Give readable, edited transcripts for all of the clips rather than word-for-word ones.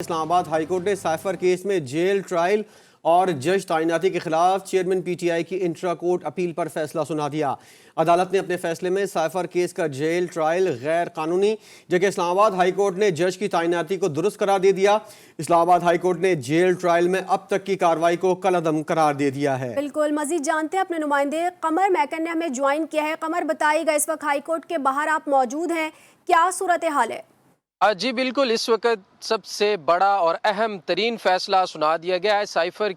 اسلام آباد high court نے cipher case میں جیل ٹرائل اور جج تعیناتی کے خلاف چیئرمین پی ٹی آئی کی انٹرا کورٹ اپیل پر فیصلہ سنا دیا۔ عدالت نے اپنے فیصلے میں سائفر کیس کا جیل ٹرائل غیر قانونی جبکہ اسلام آباد ہائی کورٹ نے جج کی تعیناتی کو درست قرار دے دیا۔ اسلام آباد ہائی کورٹ نے جیل ٹرائل میں اب تک کی کارروائی کو کالعدم قرار دے دیا ہے۔ بالکل، مزید جانتے ہیں اپنے نمائندے قمر میکن نے ہمیں جوائن کیا ہے۔ قمر بتائیے گا، اس وقت ہائی کورٹ کے باہر آپ موجود ہیں، کیا صورتحال ہے؟ جی بالکل، اس وقت سب سے بڑا اور اہم ترین فیصلہ سنا دیا گیا ہے۔ سائفر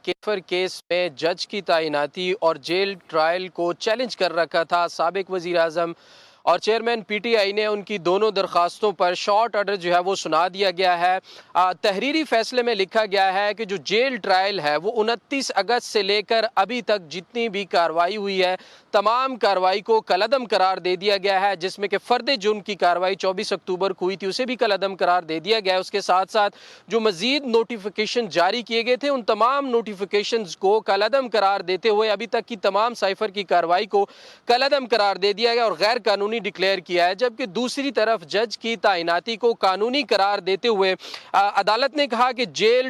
کیس میں جج کی تعیناتی اور جیل ٹرائل کو چیلنج کر رکھا تھا سابق وزیر اعظم اور چیئرمین پی ٹی آئی نے ان کی دونوں درخواستوں پر شارٹ آرڈر جو ہے وہ سنا دیا گیا ہے۔ تحریری فیصلے میں لکھا گیا ہے کہ جو جیل ٹرائل ہے وہ 29 اگست سے لے کر ابھی تک جتنی بھی کارروائی ہوئی ہے تمام کارروائی کو کالعدم قرار دے دیا گیا ہے، جس میں کہ فرد جرم کی کارروائی 24 اکتوبر کو ہوئی تھی اسے بھی کالعدم قرار دے دیا گیا ہے۔ اس کے ساتھ ساتھ جو مزید نوٹیفیکیشن جاری کیے گئے تھے ان تمام نوٹیفیکیشنز کو کالعدم قرار دیتے ہوئے ابھی تک کی تمام سائفر کی کارروائی کو کالعدم قرار دے دیا گیا اور غیر قانونی ڈکلیئر کیا ہے، جبکہ دوسری طرف جج کی تعیناتی کو قانونی قرار دیتے ہوئے عدالت نے کہا کہ جیل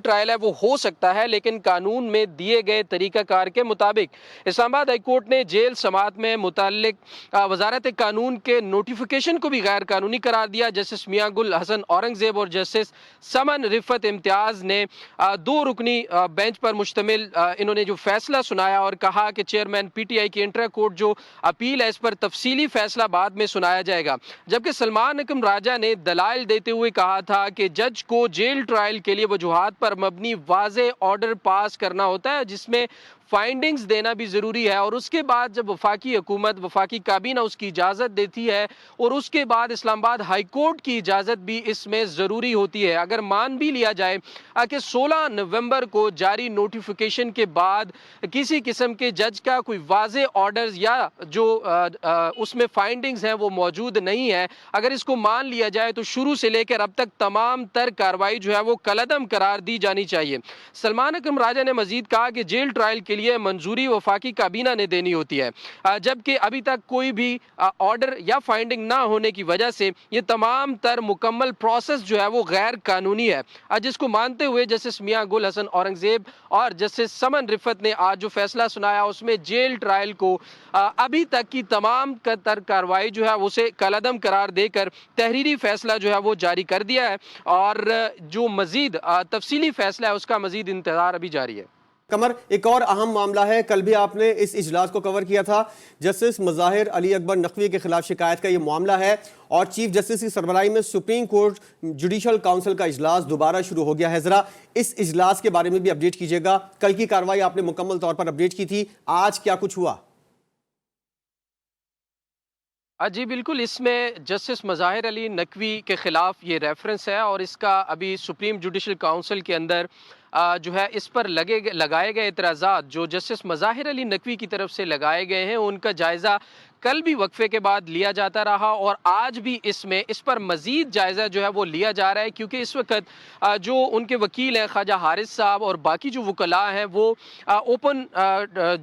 ٹرائل ہے وہ ہو سکتا ہے لیکن قانون میں دیے گئے طریقہ کار کے مطابق۔ اسلام آباد ہائی کورٹ نے جیل سماعت میں متعلق وزارت قانون کے نوٹیفیکیشن کو بھی غیر قانونی قرار دیا۔ جسٹس میاں گل حسن اورنگزیب اور جسٹس سمن رفت امتیاز نے دو رکنی بینچ پر مشتمل انہوں نے جو فیصلہ سنایا اور کہا کہ چیئرمین پی ٹی آئی کی انٹرا کورٹ جو اپیل ہے اس پر تفصیلی فیصلہ بعد میں سنایا جائے گا، جبکہ سلمان حکم راجہ نے دلائل دیتے ہوئے کہا تھا کہ جج کو جیل ٹرائل کے لیے وجوہات پر مبنی واضح آرڈر پاس کرنا ہوتا ہے جس میں فائنڈنگز دینا بھی ضروری ہے، اور اس کے بعد جب وفاقی حکومت وفاقی کابینہ اس کی اجازت دیتی ہے اور اس کے بعد اسلام آباد ہائی کورٹ کی اجازت بھی اس میں ضروری ہوتی ہے۔ اگر مان بھی لیا جائے کہ 16 نومبر کو جاری نوٹیفیکیشن کے بعد کسی قسم کے جج کا کوئی واضح آرڈرز یا جو اس میں فائنڈنگز ہیں وہ موجود نہیں ہے، اگر اس کو مان لیا جائے تو شروع سے لے کر اب تک تمام تر کارروائی جو ہے وہ کالعدم قرار دی جانی چاہیے۔ سلمان حکم راجہ نے مزید کہا کہ جیل ٹرائل کے لیے منظوری وفاقی کابینہ نے دینی ہوتی ہے، جبکہ ابھی تک کوئی بھی آرڈر یا فائنڈنگ نہ ہونے کی وجہ سے یہ تمام تر مکمل پروسیس جو ہے وہ غیر قانونی ہے، جس کو مانتے ہوئے جسٹس میاں گل حسن اورنگزیب اور جسٹس سمن رفت نے آج جو فیصلہ سنایا اس میں جیل ٹرائل کو ابھی تک کی تمام تر کارروائی جو ہے اسے کالعدم قرار دے کر تحریری فیصلہ جو ہے وہ جاری کر دیا ہے، اور جو مزید تفصیلی فیصلہ ہے اس کا مزید انتظار ابھی جاری ہے۔ قمر، ایک اور اہم معاملہ ہے، کل بھی آپ نے اس اجلاس کو کور کیا تھا، جسٹس مظاہر علی اکبر نقوی کے خلاف شکایت کا یہ معاملہ ہے اور چیف جسٹس کی سربراہی میں سپریم کورٹ جوڈیشل کونسل کا اجلاس دوبارہ شروع ہو گیا ہے۔ ذرا اس اجلاس کے بارے میں بھی اپڈیٹ کیجیے گا، کل کی کارروائی آپ نے مکمل طور پر اپڈیٹ کی تھی، آج کیا کچھ ہوا؟ جی بالکل، اس میں جسٹس مظاہر علی نقوی کے خلاف یہ ریفرنس ہے اور اس کا ابھی سپریم جوڈیشل کونسل کے اندر جو ہے اس پر لگائے گئے اعتراضات جو جسٹس مظاہر علی نقوی کی طرف سے لگائے گئے ہیں ان کا جائزہ کل بھی وقفے کے بعد لیا جاتا رہا اور آج بھی اس پر مزید جائزہ جو ہے وہ لیا جا رہا ہے، کیونکہ اس وقت جو ان کے وکیل ہیں خواجہ حارث صاحب اور باقی جو وکلاء ہیں وہ اوپن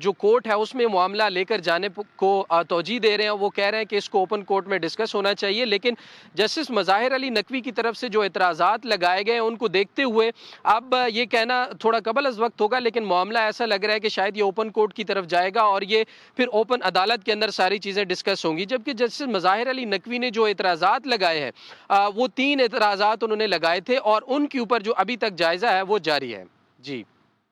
جو کورٹ ہے اس میں معاملہ لے کر جانے کو توجہ دے رہے ہیں، وہ کہہ رہے ہیں کہ اس کو اوپن کورٹ میں ڈسکس ہونا چاہیے، لیکن جسٹس مظاہر علی نقوی کی طرف سے جو اعتراضات لگائے گئے ان کو دیکھتے ہوئے اب یہ کہنا تھوڑا قبل از وقت ہوگا، لیکن معاملہ ایسا لگ رہا ہے کہ شاید یہ اوپن کورٹ کی طرف جائے گا اور یہ پھر اوپن عدالت کے اندر ساری چیزیں ڈسکس ہوں گی، جبکہ جسٹس مظاہر علی نقوی نے جو اعتراضات لگائے ہیں وہ 3 اعتراضات انہوں نے لگائے تھے اور ان کے اوپر جو ابھی تک جائزہ ہے وہ جاری ہے۔ جی